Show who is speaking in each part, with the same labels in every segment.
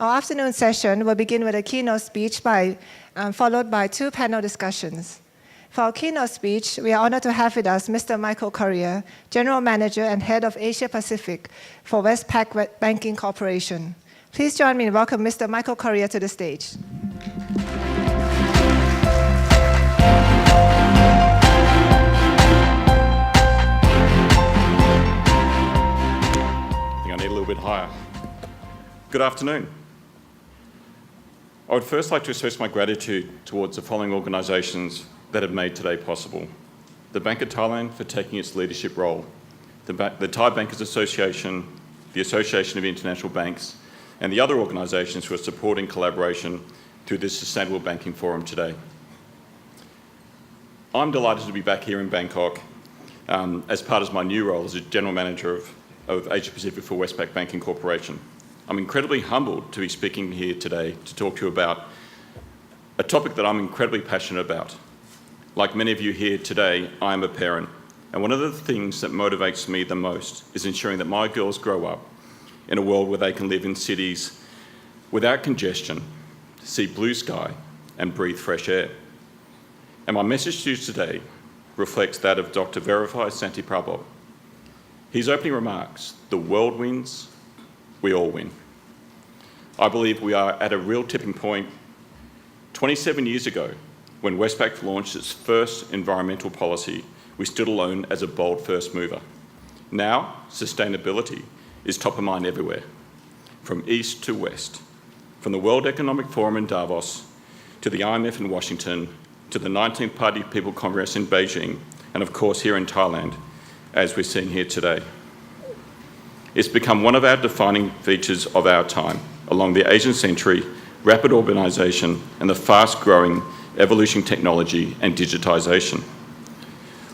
Speaker 1: Our afternoon session will begin with a keynote speech followed by 2 panel discussions. For our keynote speech, we are honored to have with us Mr. Michael Correa, General Manager and Head of Asia Pacific for Westpac Banking Corporation. Please join me in welcoming Mr. Michael Correa to the stage.
Speaker 2: I think I need a little bit higher. Good afternoon. I would first like to express my gratitude towards the following organisations that have made today possible. The Bank of Thailand for taking its leadership role, the Thai Bankers Association, the Association of International Banks, and the other organisations who are supporting collaboration through this Sustainable Banking Forum today. I'm delighted to be back here in Bangkok as part of my new role as a General Manager of Asia Pacific for Westpac Banking Corporation. I'm incredibly humbled to be speaking here today to talk to you about a topic that I'm incredibly passionate about. Like many of you here today, I am a parent, and one of the things that motivates me the most is ensuring that my girls grow up in a world where they can live in cities without congestion, see blue sky, and breathe fresh air. And my message to you today reflects that of Dr. Verify Santiprabhu. His opening remarks, "The world wins, we all win." I believe we are at a real tipping point. 27 years ago, when Westpac launched its first environmental policy, we stood alone as a bold first mover. Now, sustainability is top of mind everywhere, from east to west, from the World Economic Forum in Davos, to the IMF in Washington, to the 19th Party People Congress in Beijing, and of course here in Thailand, as we're seeing here today. It's become one of our defining features of our time, along the Asian century, rapid urbanisation, and the fast-growing evolution technology and digitisation.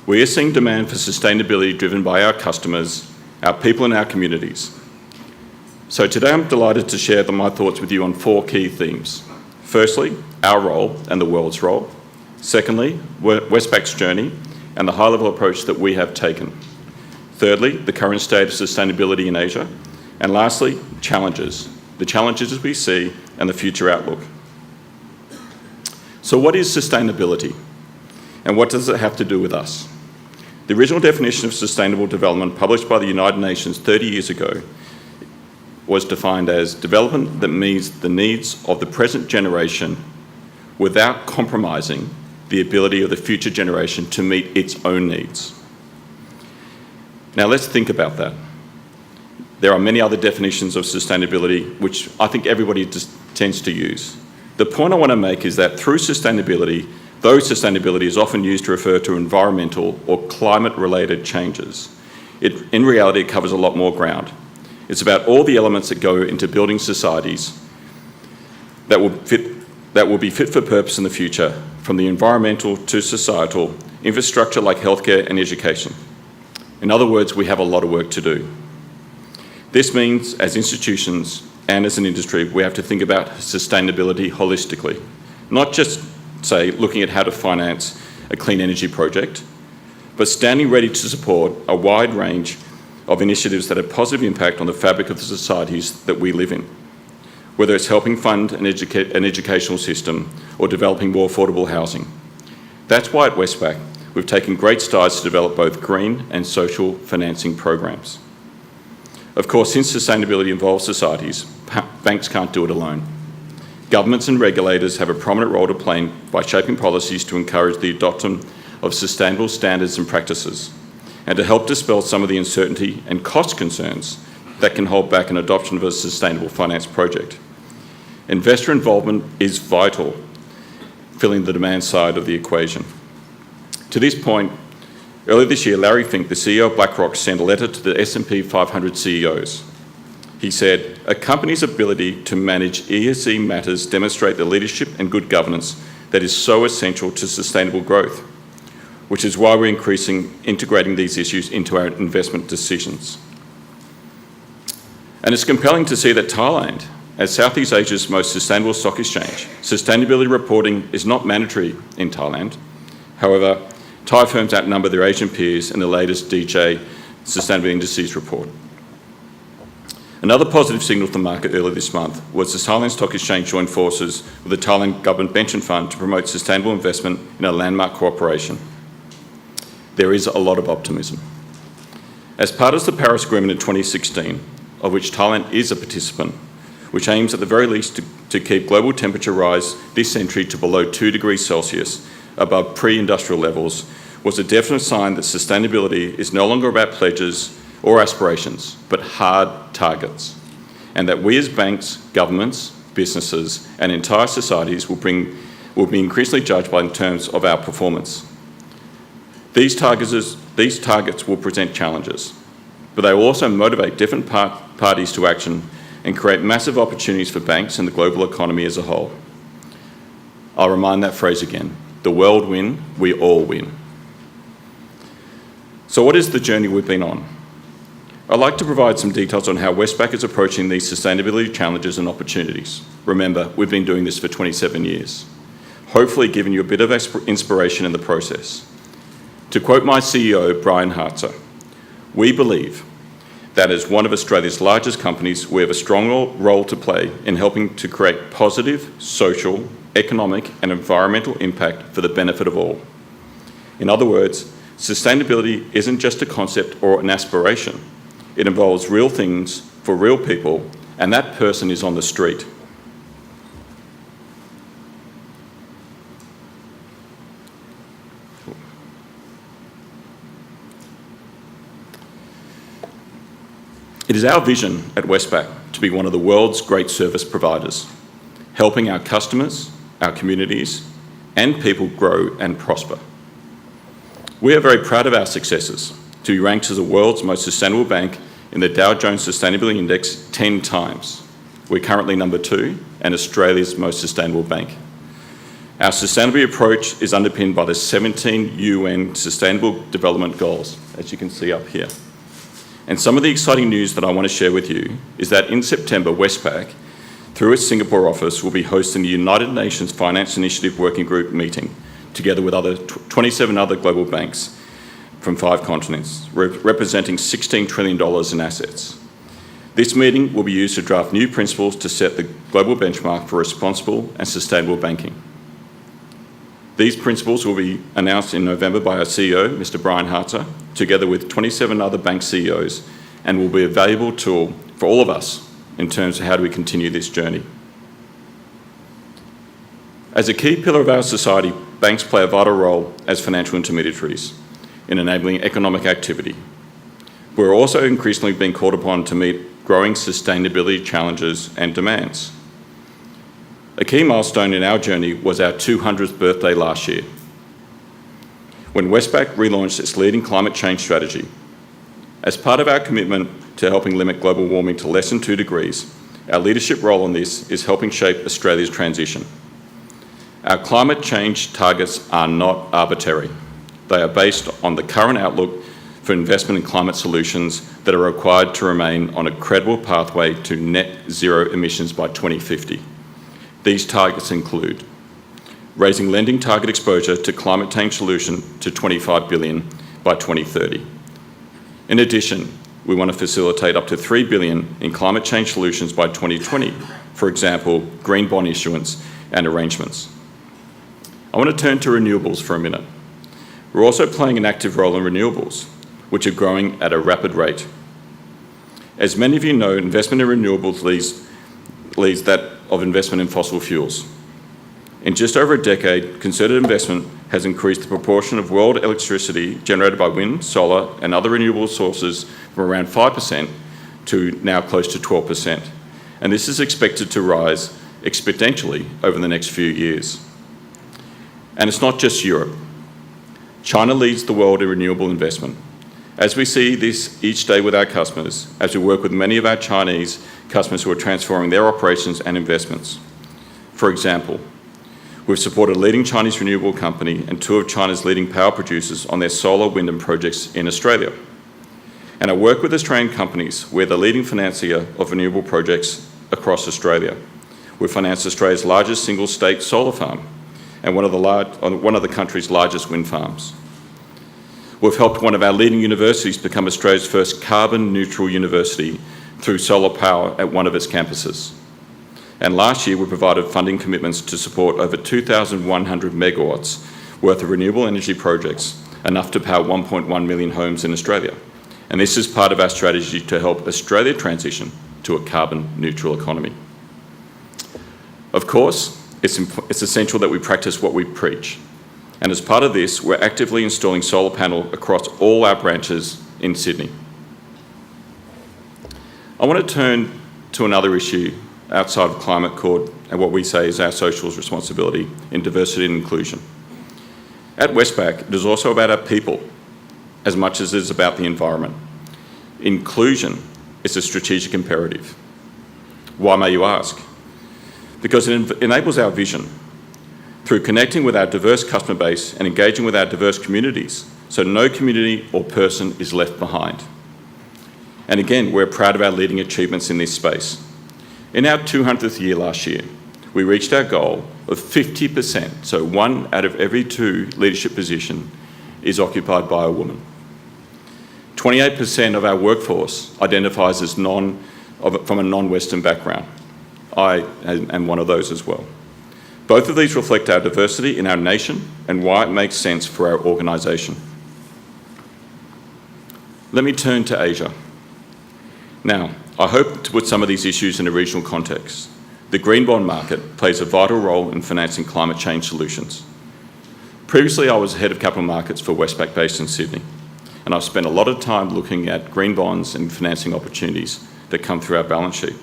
Speaker 2: We are seeing demand for sustainability driven by our customers, our people and our communities. So today I'm delighted to share my thoughts with you on 4 key themes. Firstly, our role and the world's role. Secondly, Westpac's journey and the high-level approach that we have taken. Thirdly, the current state of sustainability in Asia. And lastly, challenges, the challenges we see and the future outlook. So what is sustainability? And what does it have to do with us? The original definition of sustainable development, published by the United Nations 30 years ago, was defined as development that meets the needs of the present generation without compromising the ability of the future generation to meet its own needs. Now let's think about that. There are many other definitions of sustainability which I think everybody just tends to use. The point I want to make is that through sustainability, though sustainability is often used to refer to environmental or climate-related changes, in reality it covers a lot more ground. It's about all the elements that go into building societies that will be fit for purpose in the future, from the environmental to societal, infrastructure like healthcare and education. In other words, we have a lot of work to do. This means, as institutions and as an industry, we have to think about sustainability holistically, not just, say, looking at how to finance a clean energy project, but standing ready to support a wide range of initiatives that have positive impact on the fabric of the societies that we live in, whether it's helping fund an educational system or developing more affordable housing. That's why at Westpac, we've taken great strides to develop both green and social financing programs. Of course, since sustainability involves societies, banks can't do it alone. Governments and regulators have a prominent role to play by shaping policies to encourage the adoption of sustainable standards and practices, and to help dispel some of the uncertainty and cost concerns that can hold back an adoption of a sustainable finance project. Investor involvement is vital, filling the demand side of the equation. To this point, earlier this year, Larry Fink, the CEO of BlackRock, sent a letter to the S&P 500 CEOs. He said, "A company's ability to manage ESG matters demonstrate the leadership and good governance that is so essential to sustainable growth, which is why we're integrating these issues into our investment decisions." And it's compelling to see that Thailand, as Southeast Asia's most sustainable stock exchange, sustainability reporting is not mandatory in Thailand. However, Thai firms outnumber their Asian peers in the latest DJ Sustainability Indices report. Another positive signal to the market earlier this month was the Thailand Stock Exchange joined forces with the Thailand Government Pension Fund to promote sustainable investment in a landmark cooperation. There is a lot of optimism. As part of the Paris Agreement in 2016, of which Thailand is a participant, which aims at the very least to keep global temperature rise this century to below 2 degrees Celsius, above pre-industrial levels, was a definite sign that sustainability is no longer about pledges or aspirations, but hard targets, and that we as banks, governments, businesses, and entire societies will be increasingly judged by in terms of our performance. These targets will present challenges, but they will also motivate different parties to action and create massive opportunities for banks and the global economy as a whole. I'll remind that phrase again. The world win, we all win. So what is the journey we've been on? I'd like to provide some details on how Westpac is approaching these sustainability challenges and opportunities. Remember, we've been doing this for 27 years. Hopefully giving you a bit of inspiration in the process. To quote my CEO, Brian Hartzer, we believe that as one of Australia's largest companies, we have a strong role to play in helping to create positive social, economic and environmental impact for the benefit of all. In other words, sustainability isn't just a concept or an aspiration. It involves real things for real people, and that person is on the street. It is our vision at Westpac to be one of the world's great service providers, helping our customers, our communities, and people grow and prosper. We are very proud of our successes, to be ranked as the world's most sustainable bank in the Dow Jones Sustainability Index 10 times. We're currently number 2 and Australia's most sustainable bank. Our sustainability approach is underpinned by the 17 UN Sustainable Development Goals, as you can see up here. And some of the exciting news that I want to share with you is that in September, Westpac, through its Singapore office, will be hosting the United Nations Finance Initiative Working Group meeting, together with 27 other global banks from 5 continents, representing $16 trillion in assets. This meeting will be used to draft new principles to set the global benchmark for responsible and sustainable banking. These principles will be announced in November by our CEO, Mr. Brian Hartzer, together with 27 other bank CEOs, and will be a valuable tool for all of us in terms of how do we continue this journey. As a key pillar of our society, banks play a vital role as financial intermediaries in enabling economic activity. We're also increasingly being called upon to meet growing sustainability challenges and demands. A key milestone in our journey was our 200th birthday last year, when Westpac relaunched its leading climate change strategy. As part of our commitment to helping limit global warming to less than 2 degrees, our leadership role in this is helping shape Australia's transition. Our climate change targets are not arbitrary. They are based on the current outlook for investment in climate solutions that are required to remain on a credible pathway to net zero emissions by 2050. These targets include raising lending target exposure to climate change solution to $25 billion by 2030. In addition, we want to facilitate up to $3 billion in climate change solutions by 2020, for example, green bond issuance and arrangements. I want to turn to renewables for a minute. We're also playing an active role in renewables, which are growing at a rapid rate. As many of you know, investment in renewables leads that of investment in fossil fuels. In just over a decade, concerted investment has increased the proportion of world electricity generated by wind, solar, and other renewable sources from around 5% to now close to 12%. And this is expected to rise exponentially over the next few years. And it's not just Europe. China leads the world in renewable investment. As we see this each day with our customers, as we work with many of our Chinese customers who are transforming their operations and investments. For example, we've supported a leading Chinese renewable company and 2 of China's leading power producers on their solar, wind and projects in Australia. And I work with Australian companies. We're the leading financier of renewable projects across Australia. We've financed Australia's largest single state solar farm and one of the country's largest wind farms. We've helped one of our leading universities become Australia's first carbon neutral university through solar power at one of its campuses. And last year, we provided funding commitments to support over 2,100 megawatts worth of renewable energy projects, enough to power 1.1 million homes in Australia. And this is part of our strategy to help Australia transition to a carbon neutral economy. Of course, it's essential that we practice what we preach. And as part of this, we're actively installing solar panels across all our branches in Sydney. I want to turn to another issue outside of climate called, and what we say is our social responsibility in diversity and inclusion. At Westpac, it is also about our people as much as it is about the environment. Inclusion is a strategic imperative. Why, may you ask? Because it enables our vision through connecting with our diverse customer base and engaging with our diverse communities, so no community or person is left behind. And again, we're proud of our leading achievements in this space. In our 200th year last year, we reached our goal of 50%, so 1 out of every 2 leadership position is occupied by a woman. 28% of our workforce identifies as from a non-Western background. I am one of those as well. Both of these reflect our diversity in our nation and why it makes sense for our organisation. Let me turn to Asia. Now, I hope to put some of these issues in a regional context. The green bond market plays a vital role in financing climate change solutions. Previously, I was head of capital markets for Westpac based in Sydney, and I've spent a lot of time looking at green bonds and financing opportunities that come through our balance sheet.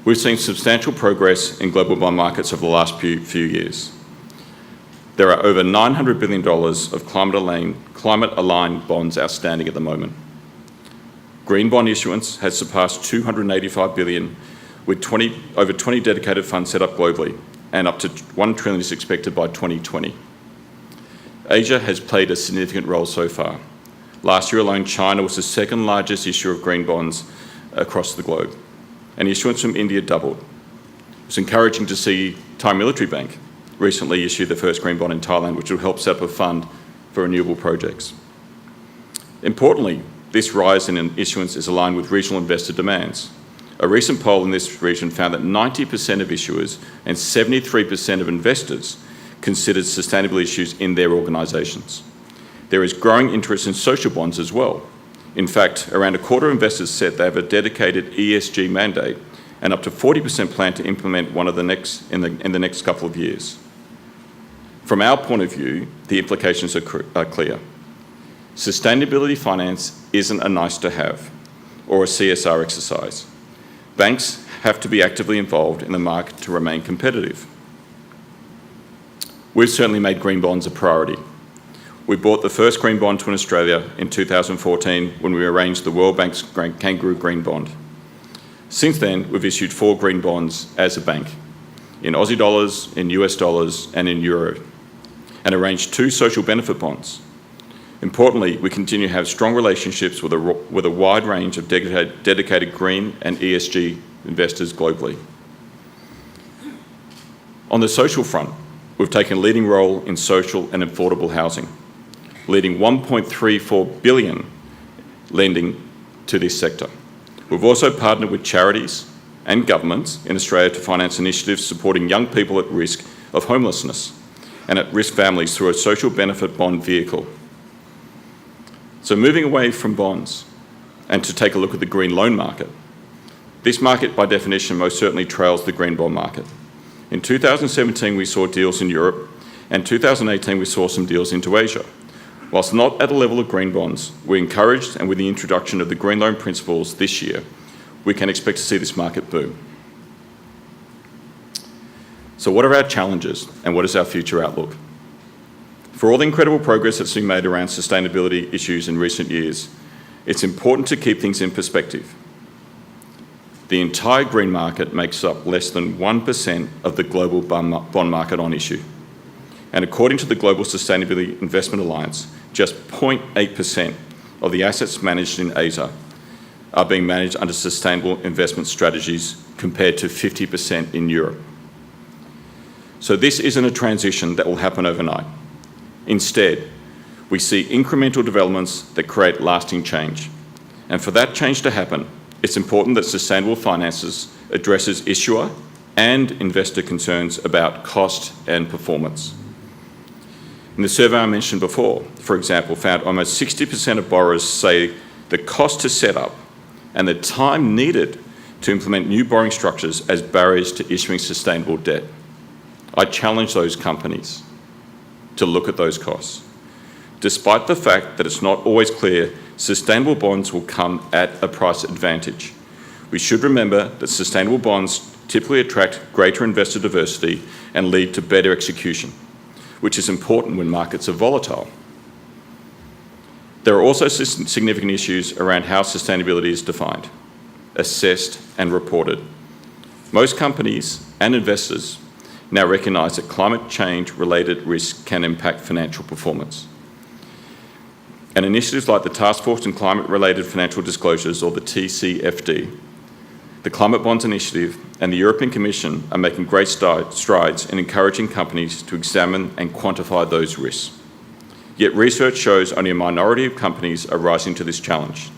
Speaker 2: We've seen substantial progress in global bond markets over the last few years. There are over $900 billion of climate-aligned bonds outstanding at the moment. Green bond issuance has surpassed $285 billion, with over 20 dedicated funds set up globally, and up to $1 trillion is expected by 2020. Asia has played a significant role so far. Last year alone, China was the second largest issuer of green bonds across the globe, and issuance from India doubled. It's encouraging to see Thai Military Bank recently issue the first green bond in Thailand, which will help set up a fund for renewable projects. Importantly, this rise in issuance is aligned with regional investor demands. A recent poll in this region found that 90% of issuers and 73% of investors considered sustainable issues in their organisations. There is growing interest in social bonds as well. In fact, around a quarter of investors said they have a dedicated ESG mandate, and up to 40% plan to implement one of the next in the next couple of years. From our point of view, the implications are clear. Sustainability finance isn't a nice to have or a CSR exercise. Banks have to be actively involved in the market to remain competitive. We've certainly made green bonds a priority. We bought the first green bond to Australia in 2014 when we arranged the World Bank's Kangaroo Green Bond. Since then, we've issued 4 green bonds as a bank, in Aussie dollars, in US dollars, and in euro, and arranged 2 social benefit bonds. Importantly, we continue to have strong relationships with a wide range of dedicated green and ESG investors globally. On the social front, we've taken a leading role in social and affordable housing, leading $1.34 billion lending to this sector. We've also partnered with charities and governments in Australia to finance initiatives supporting young people at risk of homelessness and at-risk families through a social benefit bond vehicle. So moving away from bonds and to take a look at the green loan market. This market, by definition, most certainly trails the green bond market. In 2017, we saw deals in Europe, and 2018, we saw some deals into Asia. Whilst not at a level of green bonds, we're encouraged, and with the introduction of the green loan principles this year, we can expect to see this market boom. So what are our challenges, and what is our future outlook? For all the incredible progress that's been made around sustainability issues in recent years, it's important to keep things in perspective. The entire green market makes up less than 1% of the global bond market on issue. And according to the Global Sustainability Investment Alliance, just 0.8% of the assets managed in Asia are being managed under sustainable investment strategies compared to 50% in Europe. So this isn't a transition that will happen overnight. Instead, we see incremental developments that create lasting change. And for that change to happen, it's important that sustainable finances addresses issuer and investor concerns about cost and performance. In the survey I mentioned before, for example, found almost 60% of borrowers say the cost to set up and the time needed to implement new borrowing structures as barriers to issuing sustainable debt. I challenge those companies to look at those costs. Despite the fact that it's not always clear, sustainable bonds will come at a price advantage. We should remember that sustainable bonds typically attract greater investor diversity and lead to better execution, which is important when markets are volatile. There are also significant issues around how sustainability is defined, assessed, and reported. Most companies and investors now recognise that climate change-related risks can impact financial performance. And initiatives like the Task Force on Climate-Related Financial Disclosures, or the TCFD, the Climate Bonds Initiative, and the European Commission are making great strides in encouraging companies to examine and quantify those risks. Yet research shows only a minority of companies are rising to this challenge.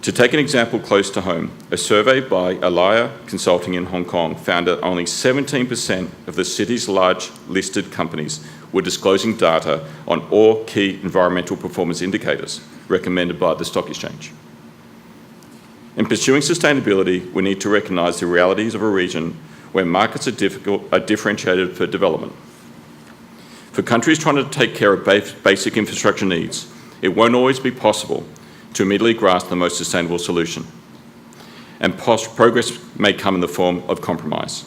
Speaker 2: To take an example close to home, a survey by Alaya Consulting in Hong Kong found that only 17% of the city's large listed companies were disclosing data on all key environmental performance indicators recommended by the stock exchange. In pursuing sustainability, we need to recognise the realities of a region where markets are differentiated for development. For countries trying to take care of basic infrastructure needs, it won't always be possible to immediately grasp the most sustainable solution. And progress may come in the form of compromise.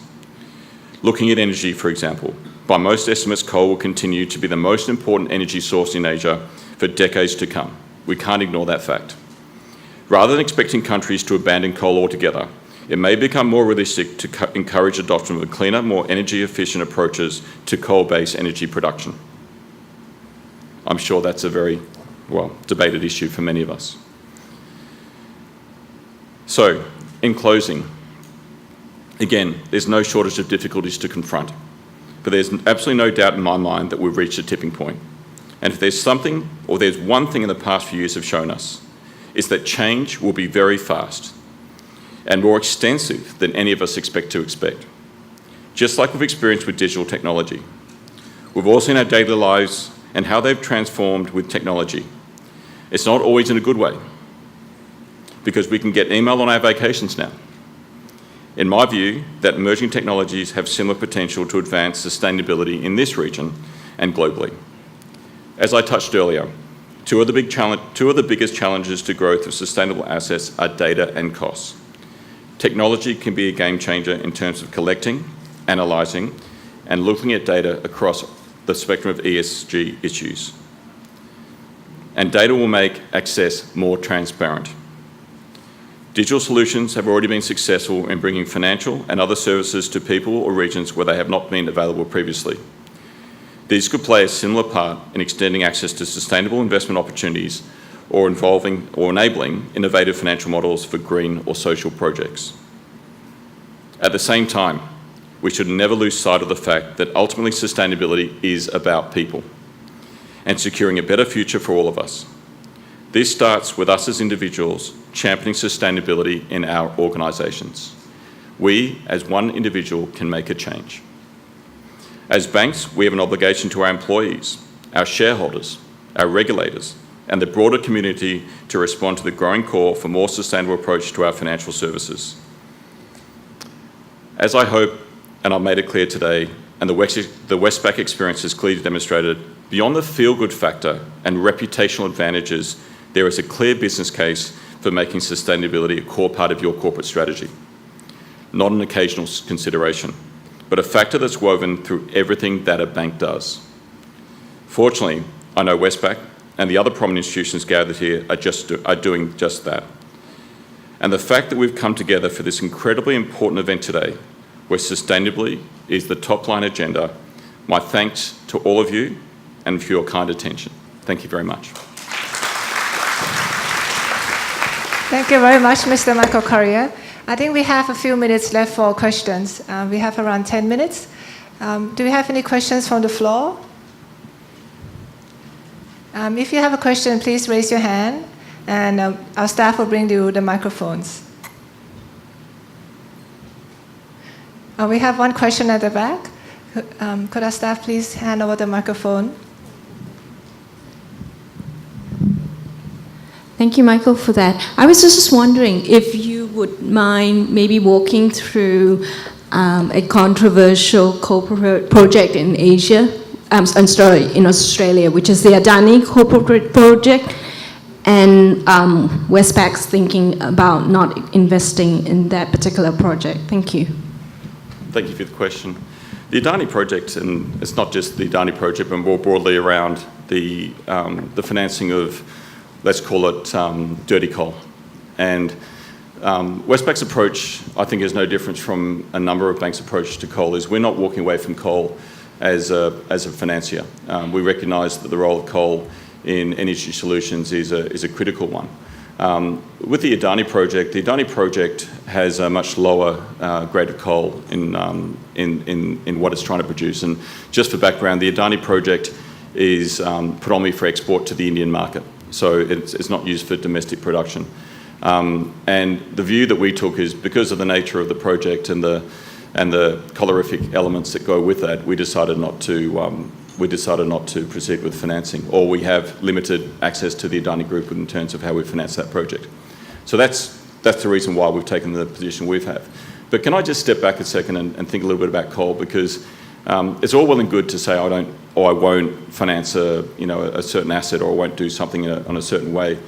Speaker 2: Looking at energy, for example, by most estimates, coal will continue to be the most important energy source in Asia for decades to come. We can't ignore that fact. Rather than expecting countries to abandon coal altogether, it may become more realistic to encourage adoption of cleaner, more energy-efficient approaches to coal-based energy production. I'm sure that's a very, debated issue for many of us. So, in closing, again, there's no shortage of difficulties to confront, but there's absolutely no doubt in my mind that we've reached a tipping point. And if there's something, or there's one thing in the past few years have shown us, is that change will be very fast and more extensive than any of us expect. Just like we've experienced with digital technology. We've all seen our daily lives and how they've transformed with technology. It's not always in a good way, because we can get email on our vacations now. In my view, that emerging technologies have similar potential to advance sustainability in this region and globally. As I touched earlier, two of the biggest challenges to growth of sustainable assets are data and costs. Technology can be a game changer in terms of collecting, analysing, and looking at data across the spectrum of ESG issues. And data will make access more transparent. Digital solutions have already been successful in bringing financial and other services to people or regions where they have not been available previously. These could play a similar part in extending access to sustainable investment opportunities or involving or enabling innovative financial models for green or social projects. At the same time, we should never lose sight of the fact that ultimately sustainability is about people and securing a better future for all of us. This starts with us as individuals championing sustainability in our organisations. We, as one individual, can make a change. As banks, we have an obligation to our employees, our shareholders, our regulators, and the broader community to respond to the growing call for more sustainable approach to our financial services. As I hope, and I've made it clear today, and the Westpac experience has clearly demonstrated, beyond the feel-good factor and reputational advantages, there is a clear business case for making sustainability a core part of your corporate strategy. Not an occasional consideration, but a factor that's woven through everything that a bank does. Fortunately, I know Westpac and the other prominent institutions gathered here are doing just that. And the fact that we've come together for this incredibly important event today, where sustainability is the top line agenda, my thanks to all of you and for your kind attention. Thank you very much.
Speaker 1: Thank you very much, Mr. Michael Correa. I think we have a few minutes left for questions. We have around 10 minutes. Do we have any questions from the floor? If you have a question, please raise your hand. and our staff will bring you the microphones. We have one question at the back. Could our staff please hand over the microphone?
Speaker 3: Thank you, Michael, for that. I was just wondering if you would mind maybe walking through a controversial project in Asia, in Australia, which is the Adani corporate project, and Westpac's thinking about not investing in that particular project. Thank you.
Speaker 2: Thank you for the question. The Adani project, and it's not just the Adani project, but more broadly around the financing of, let's call it dirty coal. And Westpac's approach, I think, is no different from a number of banks' approach to coal, is we're not walking away from coal as a financier. We recognise that the role of coal in energy solutions is a critical one. With the Adani project has a much lower grade of coal in what it's trying to produce. And just for background, the Adani project is predominantly for export to the Indian market. So it's not used for domestic production. And the view that we took is because of the nature of the project and the calorific elements that go with that, we decided not to proceed with financing, or we have limited access to the Adani Group in terms of how we finance that project. So that's the reason why we've taken the position we've had. But can I just step back a second and think a little bit about coal, because it's all well and good to say I won't finance a certain asset, or I won't do something on a certain way.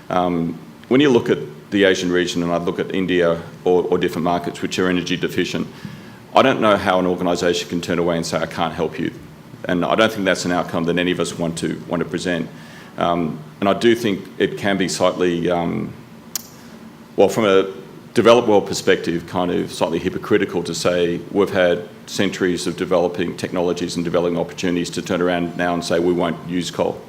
Speaker 2: When you look at the Asian region, and I look at India or different markets which are energy deficient, I don't know how an organisation can turn away and say I can't help you. And I don't think that's an outcome that any of us want to present. And I do think it can be slightly, from a developed world perspective, kind of slightly hypocritical to say we've had centuries of developing technologies and developing opportunities to turn around now and say we won't use coal.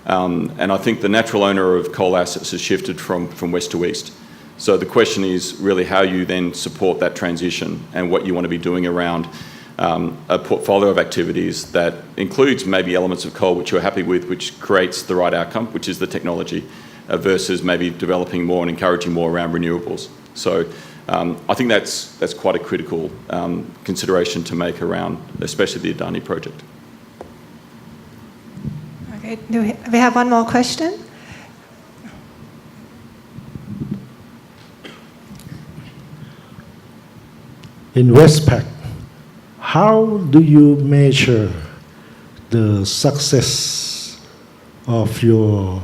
Speaker 2: And I think the natural owner of coal assets has shifted from west to east. So the question is really how you then support that transition and what you want to be doing around a portfolio of activities that includes maybe elements of coal which you're happy with, which creates the right outcome, which is the technology, versus maybe developing more and encouraging more around renewables. So I think that's quite a critical consideration to make around, especially the Adani project.
Speaker 1: Okay, we have one more question?
Speaker 4: In Westpac, how do you measure the success of your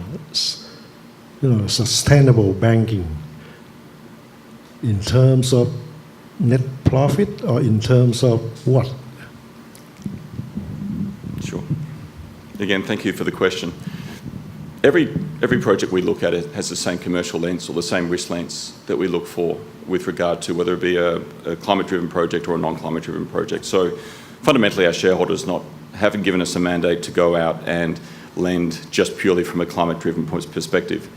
Speaker 4: sustainable banking in terms of net profit, or in terms of what?
Speaker 2: Sure. Again, thank you for the question. Every project we look at it has the same commercial lens or the same risk lens that we look for with regard to whether it be a climate-driven project or a non-climate-driven project. So fundamentally, our shareholders haven't given us a mandate to go out and lend just purely from a climate-driven perspective.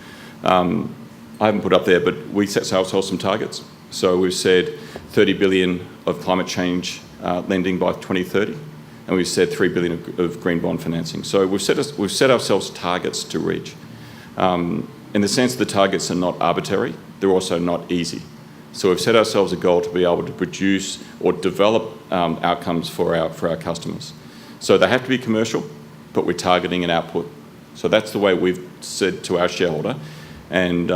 Speaker 2: I haven't put up there, but we set ourselves some targets. So we've said 30 billion of climate change lending by 2030. And we've said 3 billion of green bond financing. So we've set ourselves targets to reach. In the sense the targets are not arbitrary, they're also not easy. So we've set ourselves a goal to be able to produce or develop outcomes for our customers. So they have to be commercial, but we're targeting an output. So that's the way we've said to our shareholder. And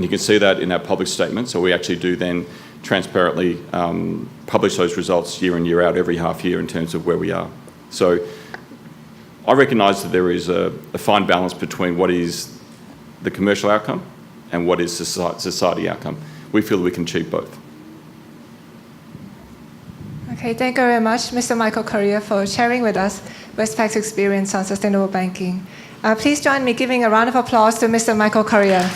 Speaker 2: you can see that in our public statement. So we actually do then transparently publish those results year in, year out, every half year in terms of where we are. So I recognise that there is a fine balance between what is the commercial outcome and what is society outcome. We feel we can achieve both.
Speaker 1: Okay, thank you very much, Mr. Michael Correa, for sharing with us Westpac's experience on sustainable banking. Please join me giving a round of applause to Mr. Michael Correa.